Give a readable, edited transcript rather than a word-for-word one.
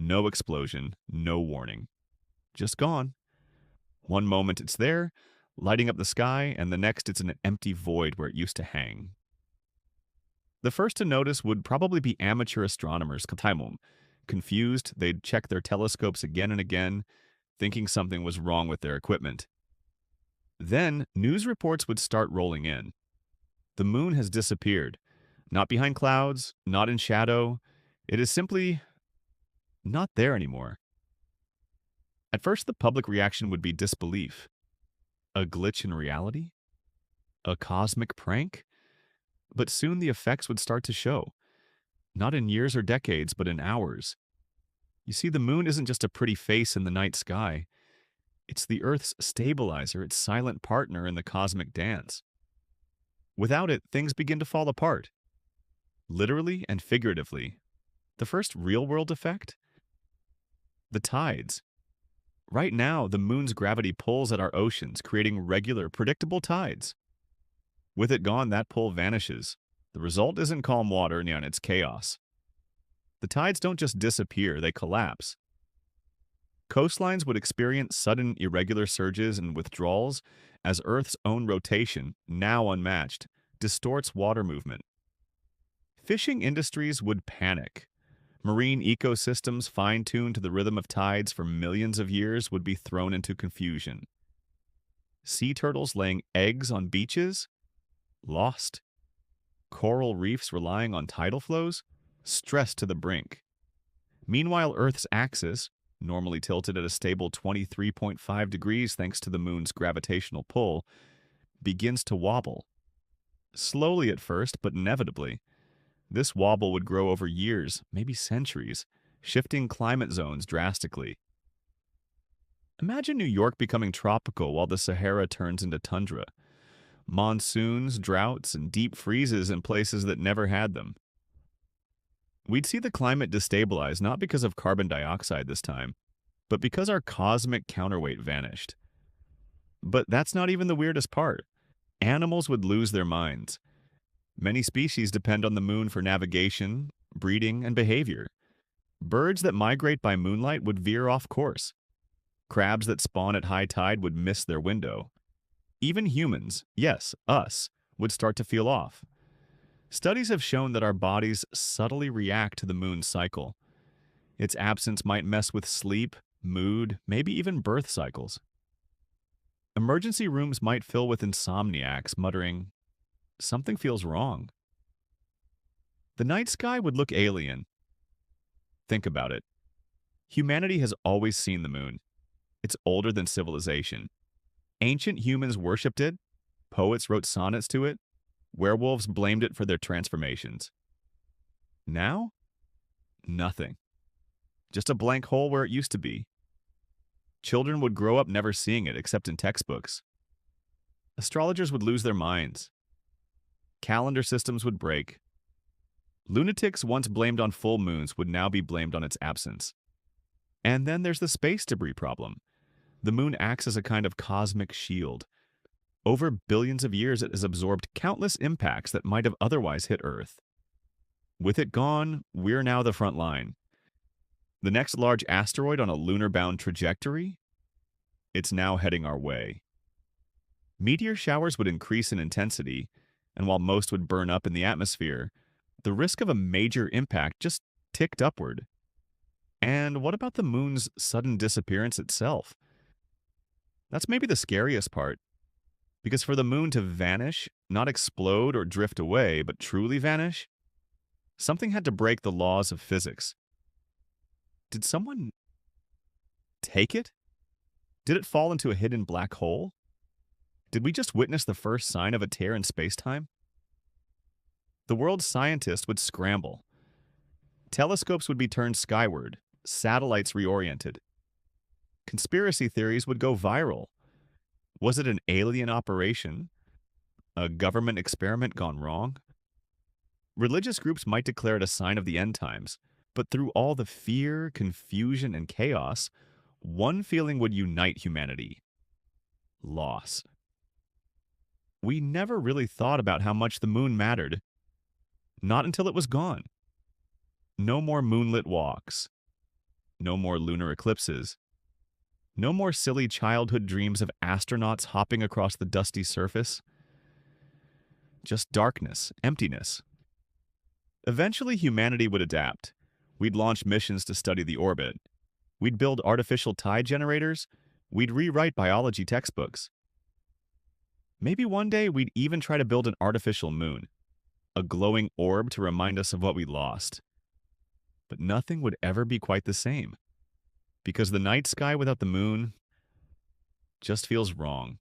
No explosion, no warning. Just gone. One moment it's there, lighting up the sky, and the next it's an empty void where it used to hang. The first to notice would probably be amateur astronomers, Taimum. Confused, they'd check their telescopes again and again, thinking something was wrong with their equipment. Then, news reports would start rolling in. The moon has disappeared. Not behind clouds, not in shadow. It is simply not there anymore. At first, the public reaction would be disbelief. A glitch in reality? A cosmic prank? But soon the effects would start to show. Not in years or decades, but in hours. You see, the moon isn't just a pretty face in the night sky. It's the Earth's stabilizer, its silent partner in the cosmic dance. Without it, things begin to fall apart. Literally and figuratively. The first real-world effect? The tides. Right now, the moon's gravity pulls at our oceans, creating regular, predictable tides. With it gone, that pull vanishes. The result isn't calm water, and it's chaos. The tides don't just disappear, they collapse. Coastlines would experience sudden irregular surges and withdrawals as Earth's own rotation, now unmatched, distorts water movement. Fishing industries would panic. Marine ecosystems fine-tuned to the rhythm of tides for millions of years would be thrown into confusion. Sea turtles laying eggs on beaches? Lost. Coral reefs relying on tidal flows? Stressed to the brink. Meanwhile, Earth's axis, normally tilted at a stable 23.5 degrees thanks to the moon's gravitational pull, begins to wobble. Slowly at first, but inevitably. This wobble would grow over years, maybe centuries, shifting climate zones drastically. Imagine New York becoming tropical while the Sahara turns into tundra. Monsoons, droughts, and deep freezes in places that never had them. We'd see the climate destabilize not because of carbon dioxide this time, but because our cosmic counterweight vanished. But that's not even the weirdest part. Animals would lose their minds. Many species depend on the moon for navigation, breeding, and behavior. Birds that migrate by moonlight would veer off course. Crabs that spawn at high tide would miss their window. Even humans, yes, us, would start to feel off. Studies have shown that our bodies subtly react to the moon's cycle. Its absence might mess with sleep, mood, maybe even birth cycles. Emergency rooms might fill with insomniacs muttering, "Something feels wrong." The night sky would look alien. Think about it. Humanity has always seen the moon. It's older than civilization. Ancient humans worshipped it, poets wrote sonnets to it, werewolves blamed it for their transformations. Now? Nothing. Just a blank hole where it used to be. Children would grow up never seeing it except in textbooks. Astrologers would lose their minds. Calendar systems would break. Lunatics once blamed on full moons would now be blamed on its absence. And then there's the space debris problem. The moon acts as a kind of cosmic shield. Over billions of years, it has absorbed countless impacts that might have otherwise hit Earth. With it gone, we're now the front line. The next large asteroid on a lunar-bound trajectory? It's now heading our way. Meteor showers would increase in intensity, and while most would burn up in the atmosphere, the risk of a major impact just ticked upward. And what about the moon's sudden disappearance itself? That's maybe the scariest part. Because for the moon to vanish, not explode or drift away, but truly vanish, something had to break the laws of physics. Did someone take it? Did it fall into a hidden black hole? Did we just witness the first sign of a tear in spacetime? The world's scientists would scramble. Telescopes would be turned skyward, satellites reoriented. Conspiracy theories would go viral. Was it an alien operation? A government experiment gone wrong? Religious groups might declare it a sign of the end times, but through all the fear, confusion, and chaos, one feeling would unite humanity: loss. We never really thought about how much the moon mattered. Not until it was gone. No more moonlit walks. No more lunar eclipses. No more silly childhood dreams of astronauts hopping across the dusty surface. Just darkness, emptiness. Eventually, humanity would adapt. We'd launch missions to study the orbit. We'd build artificial tide generators. We'd rewrite biology textbooks. Maybe one day we'd even try to build an artificial moon, a glowing orb to remind us of what we lost. But nothing would ever be quite the same, because the night sky without the moon just feels wrong.